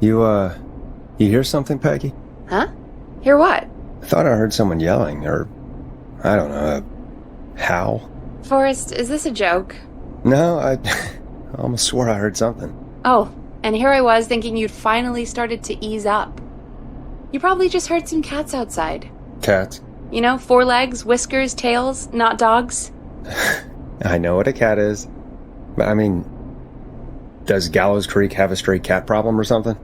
You hear something, Peggy? Huh? Hear what? I thought I heard someone yelling, or, I don't know, a howl. Forrest, is this a joke? No, I almost swore I heard something. Oh, and here I was thinking you'd finally started to ease up. You probably just heard some cats outside. Cats? You know, 4 legs, whiskers, tails, not dogs. I know what a cat is. But I mean, does Gallows Creek have a stray cat problem or something?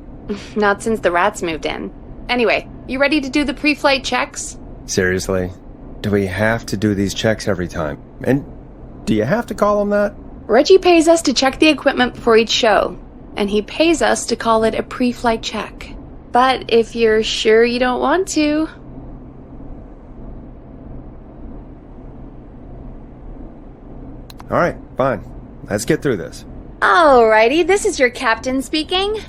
Not since the rats moved in. Anyway, you ready to do the pre-flight checks? Seriously? Do we have to do these checks every time? And do you have to call them that? Reggie pays us to check the equipment before each show, and he pays us to call it a pre-flight check. But if you're sure you don't want to... Alright, fine. Let's get through this. Alrighty, this is your captain speaking.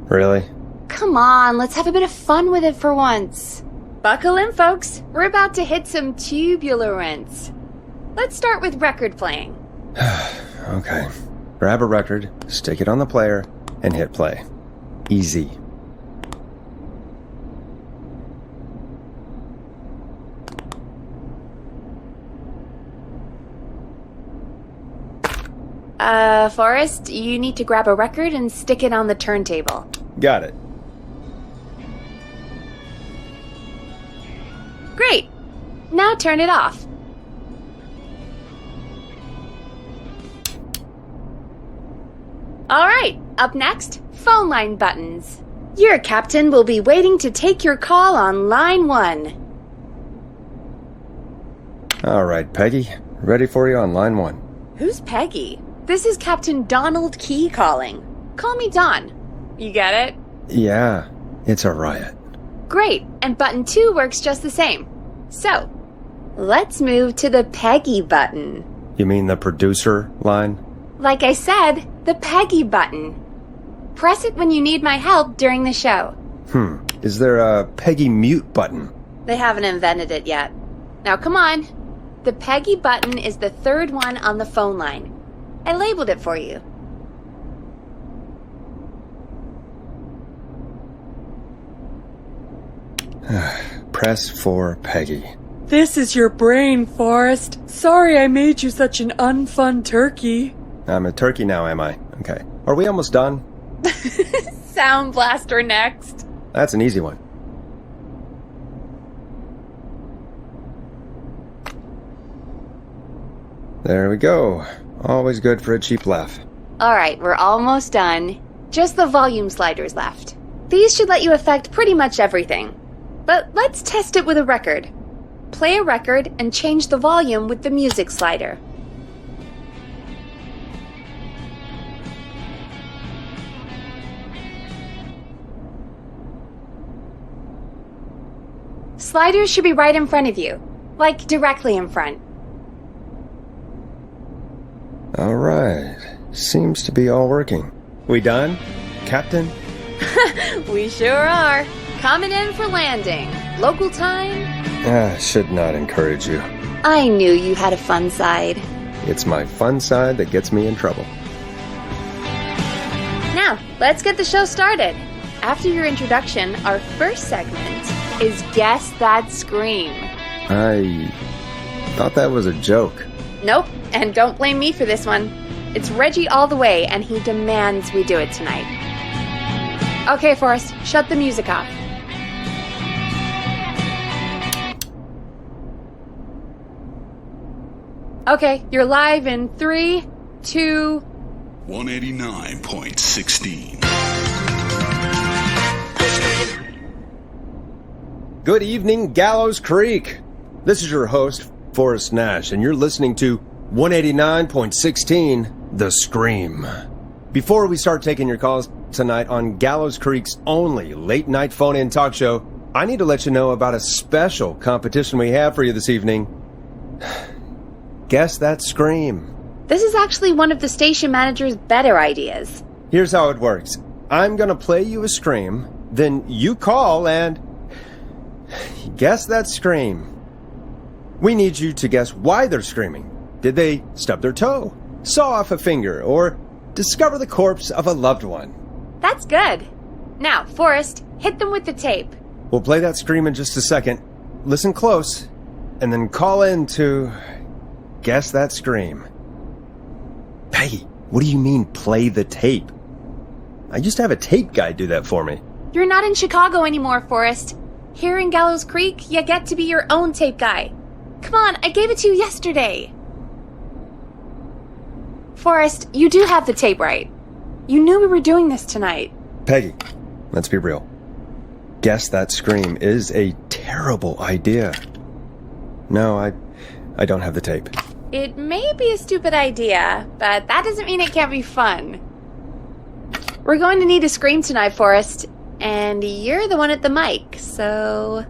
Really? Come on, let's have a bit of fun with it for once. Buckle in, folks. We're about to hit some tubular rents. Let's start with record playing. Okay. Grab a record, stick it on the player, and hit play. Easy. Forrest, you need to grab a record and stick it on the turntable. Got it. Great. Now turn it off. All right, up next, phone line buttons. Your captain will be waiting to take your call on line 1. All right, Peggy. Ready for you on line 1. Who's Peggy? This is Captain Donald Key calling. Call me Don. You get it? Yeah, it's a riot. Great, and button 2 works just the same. So, let's move to the Peggy button. You mean the producer line? Like I said, the Peggy button. Press it when you need my help during the show. Is there a Peggy mute button? They haven't invented it yet. Now come on. The Peggy button is the 3rd one on the phone line. I labeled it for you. Press for Peggy. This is your brain, Forrest. Sorry I made you such an unfun turkey. I'm a turkey now, am I? Okay. Are we almost done? Sound blaster next. That's an easy one. There we go. Always good for a cheap laugh. Alright, we're almost done. Just the volume sliders left. These should let you affect pretty much everything. But let's test it with a record. Play a record and change the volume with the music slider. Sliders should be right in front of you, like directly in front. All right. Seems to be all working. We done, Captain? We sure are. Coming in for landing. Local time? Should not encourage you. I knew you had a fun side. It's my fun side that gets me in trouble. Now, let's get the show started. After your introduction, our first segment is Guess That Scream. I thought that was a joke. Nope, and don't blame me for this one. It's Reggie all the way, and he demands we do it tonight. Okay, Forrest, shut the music off. Okay, you're live in 3, 2... 189.16. Good evening, Gallows Creek. This is your host, Forrest Nash, and you're listening to 189.16, The Scream. Before we start taking your calls tonight on Gallows Creek's only late-night phone-in talk show, I need to let you know about a special competition we have for you this evening. Guess That Scream. This is actually one of the station manager's better ideas. Here's how it works. I'm gonna play you a scream, then you call and guess that scream. We need you to guess why they're screaming. Did they stub their toe, saw off a finger, or discover the corpse of a loved one? That's good. Now, Forrest, hit them with the tape. We'll play that scream in just a second. Listen close, and then call in to guess that scream. Peggy, what do you mean, play the tape? I used to have a tape guy do that for me. You're not in Chicago anymore, Forrest. Here in Gallows Creek, you get to be your own tape guy. Come on, I gave it to you yesterday. Forrest, you do have the tape right. You knew we were doing this tonight. Peggy, let's be real. Guess that scream is a terrible idea. No, I don't have the tape. It may be a stupid idea, but that doesn't mean it can't be fun. We're going to need a scream tonight, Forrest, and you're the one at the mic, so...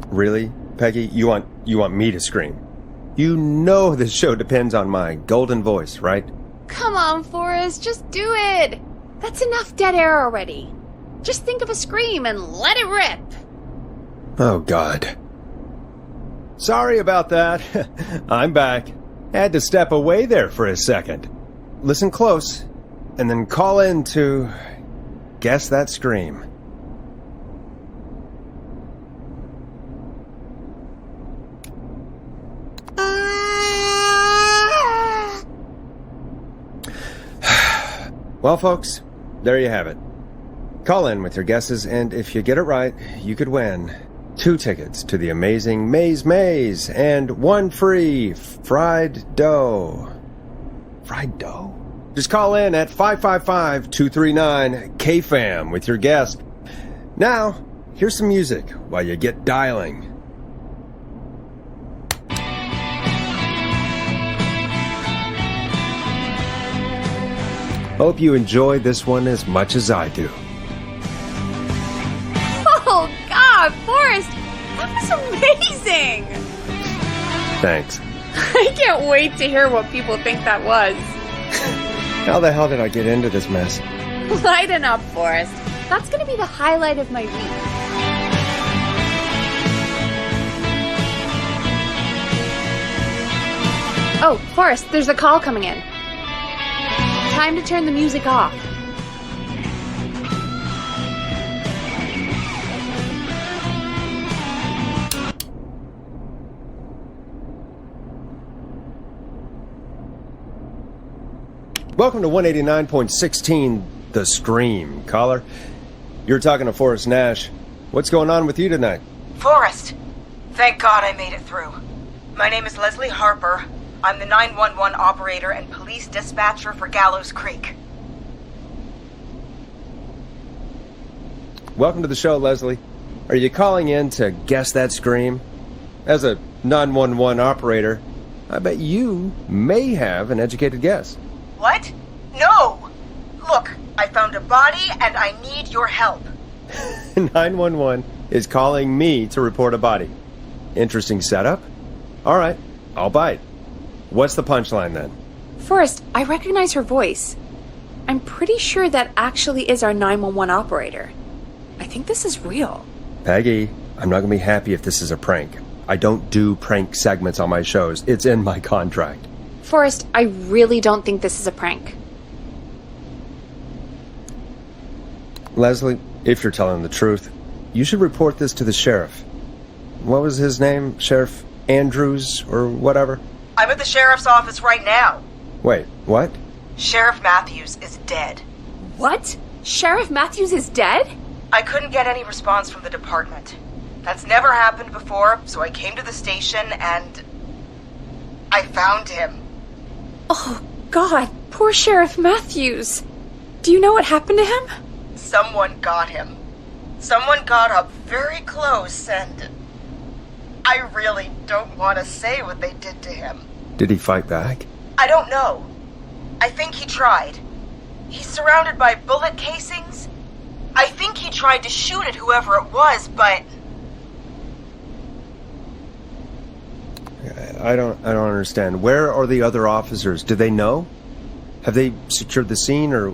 Really, Peggy? You want me to scream? You know this show depends on my golden voice, right? Come on, Forrest, just do it. That's enough dead air already. Just think of a scream and let it rip. Oh, God. Sorry about that. I'm back. Had to step away there for a second. Listen close, and then call in to guess that scream. Well, folks, there you have it. Call in with your guesses, and if you get it right, you could win 2 tickets to the amazing Maze and 1 free fried dough. Fried dough? Just call in at 555-239-KFAM with your guess. Now, here's some music while you get dialing. Hope you enjoyed this one as much as I do. Oh, God, Forrest, that was amazing! Thanks. I can't wait to hear what people think that was. How the hell did I get into this mess? Lighten up, Forrest. That's going to be the highlight of my week. Oh, Forrest, there's a call coming in. Time to turn the music off. Welcome to 189.16, The Scream. Caller, you're talking to Forrest Nash. What's going on with you tonight? Forrest! Thank God I made it through. My name is Leslie Harper. I'm the 911 operator and police dispatcher for Gallows Creek. Welcome to the show, Leslie. Are you calling in to guess that scream? As a 911 operator, I bet you may have an educated guess. What? No! Look, I found a body and I need your help. 911 is calling me to report a body. Interesting setup. All right, I'll bite. What's the punchline then? Forrest, I recognize her voice. I'm pretty sure that actually is our 911 operator. I think this is real. Peggy, I'm not going to be happy if this is a prank. I don't do prank segments on my shows. It's in my contract. Forrest, I really don't think this is a prank. Leslie, if you're telling the truth, you should report this to the sheriff. What was his name? Sheriff Andrews or whatever? I'm at the sheriff's office right now. Wait, what? Sheriff Matthews is dead. What? Sheriff Matthews is dead? I couldn't get any response from the department. That's never happened before, so I came to the station and I found him. Oh, God, poor Sheriff Matthews. Do you know what happened to him? Someone got him. Someone got up very close and I really don't want to say what they did to him. Did he fight back? I don't know. I think he tried. He's surrounded by bullet casings. I think he tried to shoot at whoever it was, but... I don't understand. Where are the other officers? Do they know? Have they secured the scene or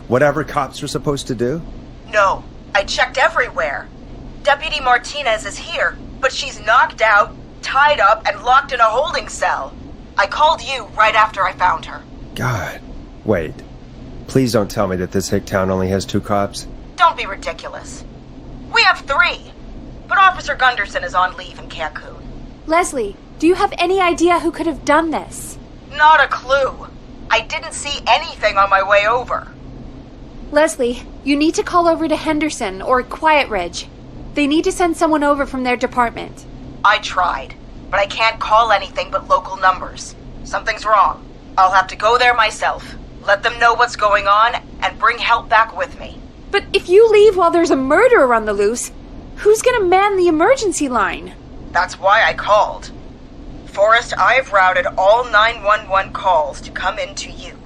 whatever cops are supposed to do? No, I checked everywhere. Deputy Martinez is here, but she's knocked out, tied up, and locked in a holding cell. I called you right after I found her. God. Wait. Please don't tell me that this hick town only has 2 cops. Don't be ridiculous. We have 3. But Officer Gunderson is on leave in Cancun. Leslie, do you have any idea who could have done this? Not a clue. I didn't see anything on my way over. Leslie, you need to call over to Henderson or Quiet Ridge. They need to send someone over from their department. I tried, but I can't call anything but local numbers. Something's wrong. I'll have to go there myself, let them know what's going on, and bring help back with me. But if you leave while there's a murderer on the loose, who's gonna man the emergency line? That's why I called. Forrest, I've routed all 911 calls to come in to you.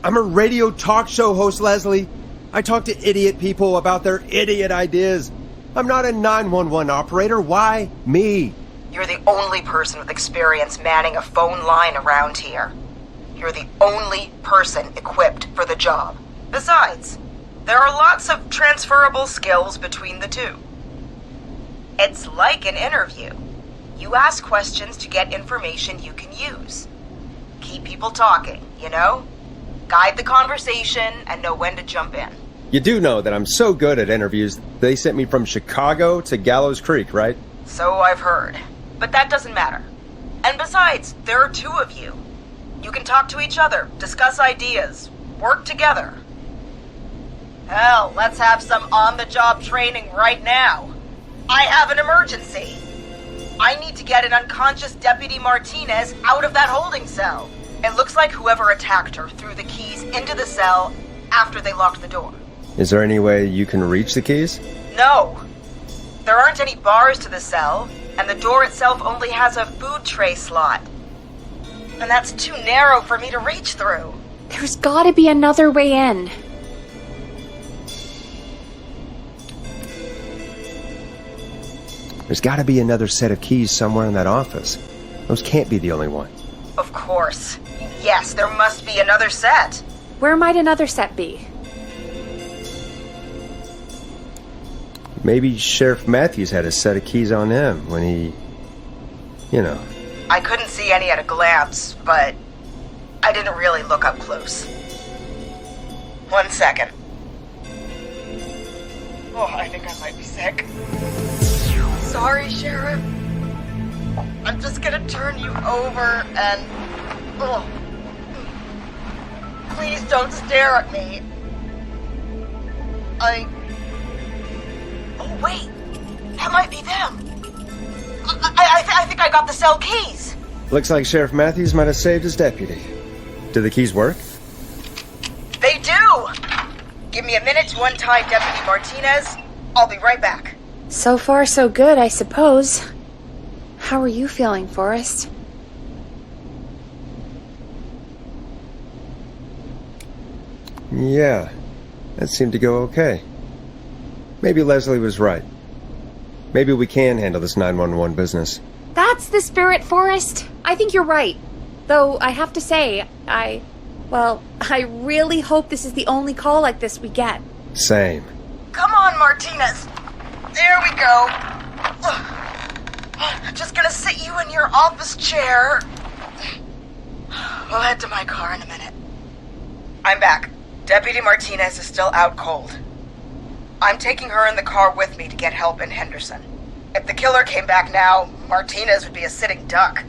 I'm a radio talk show host, Leslie. I talk to idiot people about their idiot ideas. I'm not a 911 operator. Why me? You're the only person with experience manning a phone line around here. You're the only person equipped for the job. Besides, there are lots of transferable skills between the two. It's like an interview. You ask questions to get information you can use. Keep people talking, you know? Guide the conversation and know when to jump in. You do know that I'm so good at interviews, they sent me from Chicago to Gallows Creek, right? So I've heard. But that doesn't matter. And besides, there are 2 of you. You can talk to each other, discuss ideas, work together. Hell, let's have some on-the-job training right now. I have an emergency. I need to get an unconscious Deputy Martinez out of that holding cell. It looks like whoever attacked her threw the keys into the cell after they locked the door. Is there any way you can reach the keys? No. There aren't any bars to the cell, and the door itself only has a food tray slot. And that's too narrow for me to reach through. There's gotta be another way in. There's gotta be another set of keys somewhere in that office. Those can't be the only one. Of course. Yes, there must be another set. Where might another set be? Maybe Sheriff Matthews had a set of keys on him when he... You know. I couldn't see any at a glance, but I didn't really look up close. 1 second. Oh, I think I might be sick. Sorry, Sheriff. I'm just gonna turn you over and... Oh. Please don't stare at me. Oh, wait. That might be them. I think I got the cell keys. Looks like Sheriff Matthews might have saved his deputy. Do the keys work? They do! Give me a minute to untie Deputy Martinez. I'll be right back. So far, so good, I suppose. How are you feeling, Forrest? Yeah, that seemed to go okay. Maybe Leslie was right. Maybe we can handle this 911 business. That's the spirit, Forrest. I think you're right. Though, I have to say, I really hope this is the only call like this we get. Same. Come on, Martinez. There we go. Just gonna sit you in your office chair. We'll head to my car in a minute. I'm back. Deputy Martinez is still out cold. I'm taking her in the car with me to get help in Henderson. If the killer came back now, Martinez would be a sitting duck.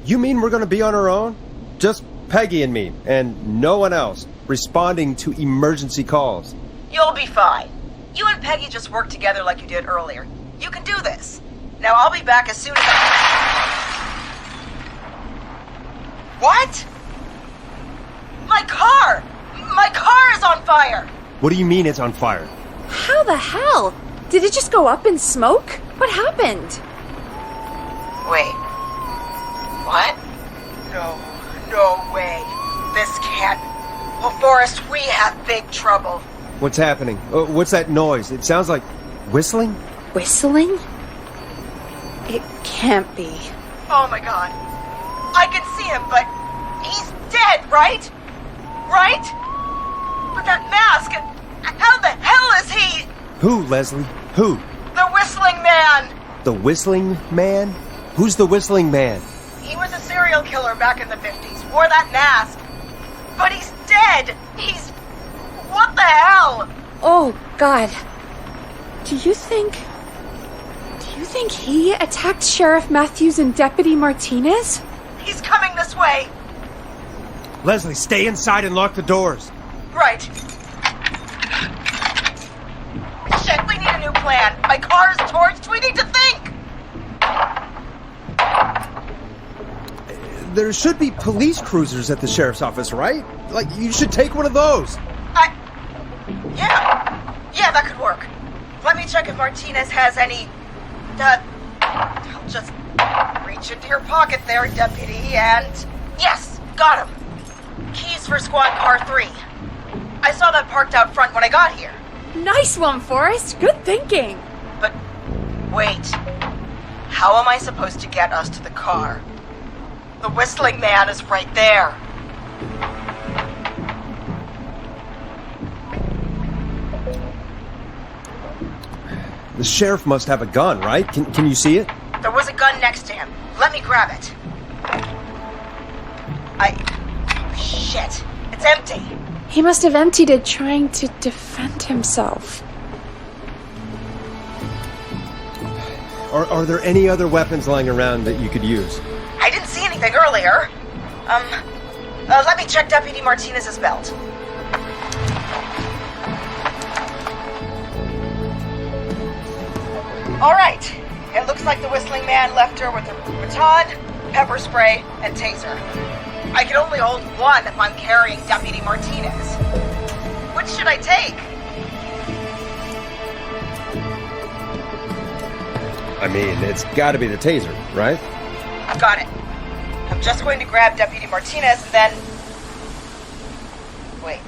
You mean we're gonna be on our own? Just Peggy and me, and no one else, responding to emergency calls. You'll be fine. You and Peggy just work together like you did earlier. You can do this. Now I'll be back as soon as What? My car! My car is on fire! What do you mean it's on fire? How the hell? Did it just go up in smoke? What happened? Wait. What? No way. This can't... Well, Forrest, we have big trouble. What's happening? What's that noise? It sounds like whistling? Whistling? It can't be. Oh my god. I can see him, but he's dead, right? Right? But that mask, How the hell is he? Who, Leslie? Who? The whistling man! The whistling man? Who's the whistling man? He was a serial killer back in the 50s, wore that mask. But he's dead! He's... What the hell? Oh, God. Do you think he attacked Sheriff Matthews and Deputy Martinez? He's coming this way. Leslie, stay inside and lock the doors. Right. Shit, we need a new plan. My car's torched. We need to think. There should be police cruisers at the sheriff's office, right? Like, you should take one of those. Yeah, that could work. Let me check if Martinez has any... I'll just reach into your pocket there, Deputy, and... Yes, got him. Keys for squad car 3. I saw that parked out front when I got here. Nice one, Forrest. Good thinking. But, wait. How am I supposed to get us to the car? The whistling man is right there. The sheriff must have a gun, right? Can you see it? There was a gun next to him. Let me grab it. Shit. It's empty. He must have emptied it trying to defend himself. Are there any other weapons lying around that you could use? I didn't see anything earlier. Let me check Deputy Martinez's belt. All right. It looks like the whistling man left her with a baton, pepper spray, and taser. I can only hold one if I'm carrying Deputy Martinez. Which should I take? I mean, it's gotta be the taser, right? Got it. I'm just going to grab Deputy Martinez and then... Wait.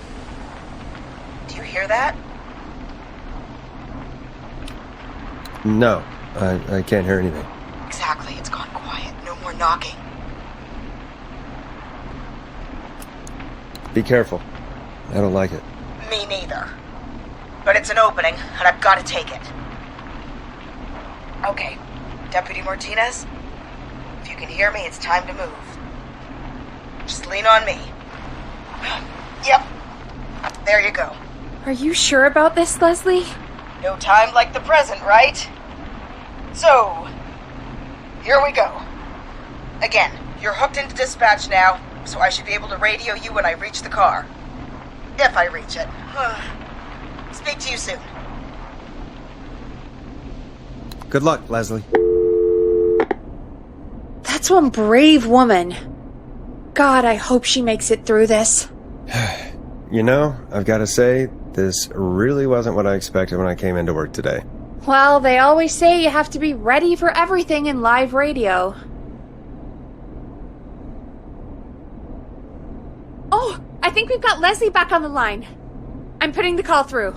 Do you hear that? No, I can't hear anything. Exactly, it's gone quiet. No more knocking. Be careful. I don't like it. Me neither. But it's an opening, and I've got to take it. Okay, Deputy Martinez, if you can hear me, it's time to move. Just lean on me. Yep. There you go. Are you sure about this, Leslie? No time like the present, right? So, here we go. Again, you're hooked into dispatch now, so I should be able to radio you when I reach the car. If I reach it. Speak to you soon. Good luck, Leslie. That's one brave woman. God, I hope she makes it through this. You know, I've got to say, this really wasn't what I expected when I came into work today. Well, they always say you have to be ready for everything in live radio. Oh, I think we've got Leslie back on the line. I'm putting the call through.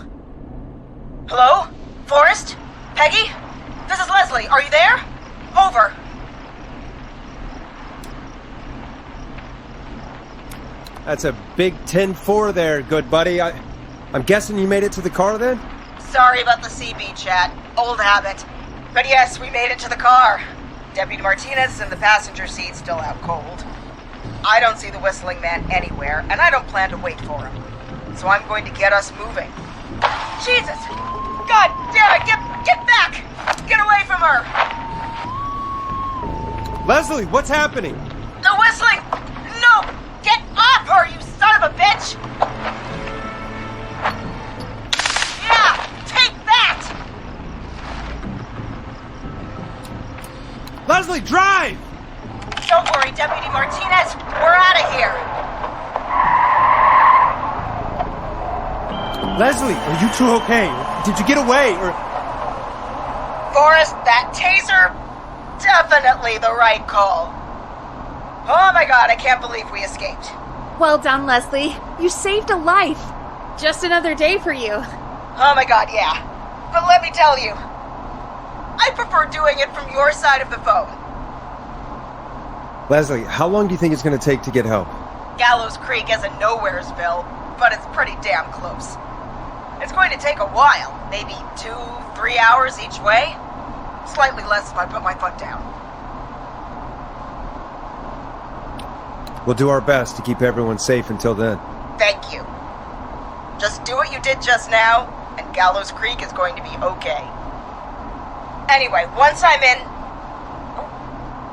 Hello? Forrest? Peggy? This is Leslie. Are you there? Over. That's a big 10-4 there, good buddy. I'm guessing you made it to the car then? Sorry about the CB chat. Old habit. But yes, we made it to the car. Deputy Martinez is in the passenger seat, still out cold. I don't see the whistling man anywhere, and I don't plan to wait for him. So I'm going to get us moving. Jesus! God damn it! Get back! Get away from her! Leslie, what's happening? The whistling! No! Get off her, you son of a bitch! Yeah! Take that! Leslie, drive! Don't worry, Deputy Martinez. We're out of here. Leslie, are you two okay? Did you get away, or... Forrest, that taser? Definitely the right call. Oh my god, I can't believe we escaped. Well done, Leslie. You saved a life. Just another day for you. Oh my god, yeah. But let me tell you, I prefer doing it from your side of the phone. Leslie, how long do you think it's going to take to get help? Gallows Creek isn't Nowheresville, but it's pretty damn close. It's going to take a while, maybe 2-3 hours each way. Slightly less if I put my foot down. We'll do our best to keep everyone safe until then. Thank you. Just do what you did just now, and Gallows Creek is going to be okay. Anyway, once I'm in... Oh,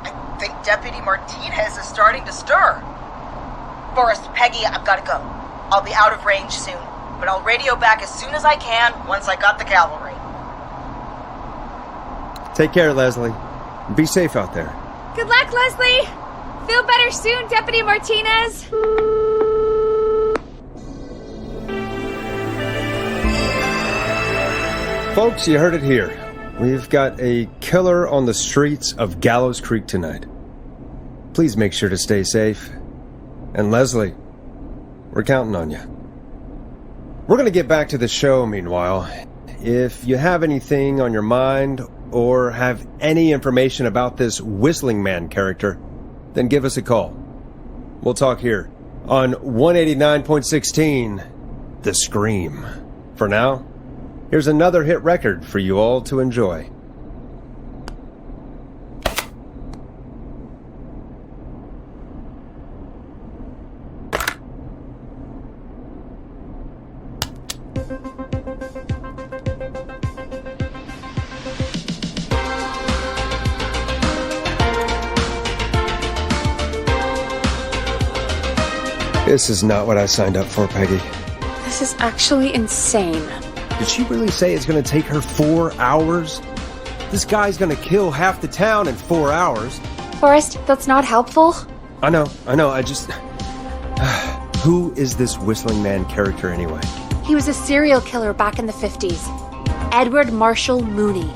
I think Deputy Martinez is starting to stir. Forrest, Peggy, I've got to go. I'll be out of range soon, but I'll radio back as soon as I can once I got the cavalry. Take care, Leslie. Be safe out there. Good luck, Leslie! Feel better soon, Deputy Martinez! Folks, you heard it here. We've got a killer on the streets of Gallows Creek tonight. Please make sure to stay safe. And Leslie, we're counting on you. We're going to get back to the show meanwhile. If you have anything on your mind or have any information about this Whistling Man character, then give us a call. We'll talk here on 189.16, The Scream. For now, here's another hit record for you all to enjoy. This is not what I signed up for, Peggy. This is actually insane. Did she really say it's going to take her 4 hours? This guy's going to kill half the town in 4 hours. Forrest, that's not helpful. I know, I just... Who is this Whistling Man character anyway? He was a serial killer back in the 50s. Edward Marshall Mooney.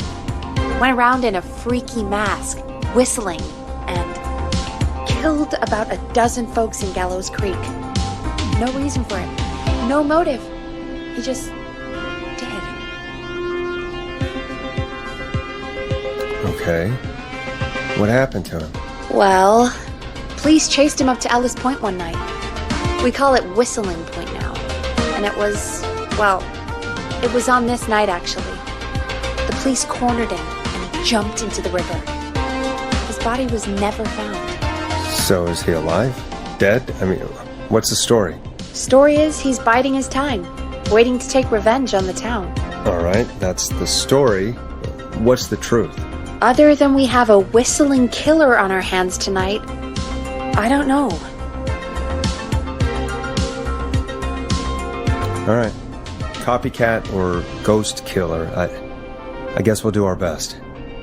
Went around in a freaky mask, whistling, and killed about 12 folks in Gallows Creek. No reason for it. No motive. He just did. Okay. What happened to him? Well, police chased him up to Ellis Point one night. We call it Whistling Point now. And it was on this night actually. The police cornered him and he jumped into the river. His body was never found. So is he alive? Dead? I mean, what's the story? Story is he's biding his time, waiting to take revenge on the town. All right, that's the story. What's the truth? Other than we have a whistling killer on our hands tonight, I don't know. All right. Copycat or ghost killer. I guess we'll do our best.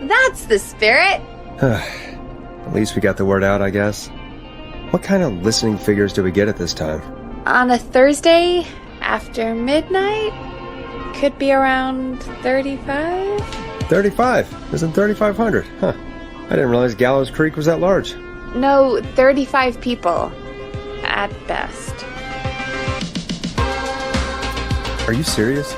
That's the spirit! At least we got the word out, I guess. What kind of listening figures do we get at this time? On a Thursday, after midnight, could be around 35? 35? Isn't 3,500? Huh. I didn't realize Gallows Creek was that large. No, 35 people. At best. Are you serious?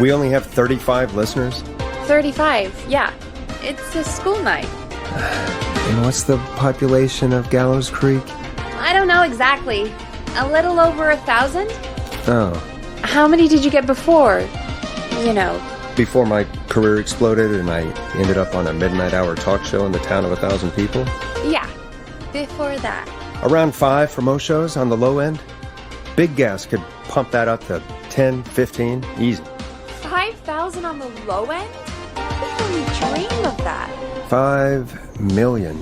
We only have 35 listeners? 35, yeah. It's a school night. And what's the population of Gallows Creek? I don't know exactly. A little over 1,000? Oh. How many did you get before? You know. Before my career exploded and I ended up on a midnight hour talk show in the town of 1,000 people? Yeah, before that. Around 5 for most shows on the low end. Big gas could pump that up to 10, 15, easy. 5,000 on the low end? I could only dream of that. 5 million.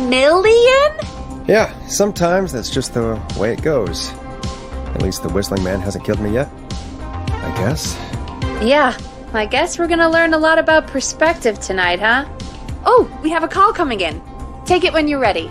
Million? Yeah, sometimes that's just the way it goes. At least the Whistling Man hasn't killed me yet. I guess. Yeah, I guess we're gonna learn a lot about perspective tonight, huh? Oh, we have a call coming in. Take it when you're ready.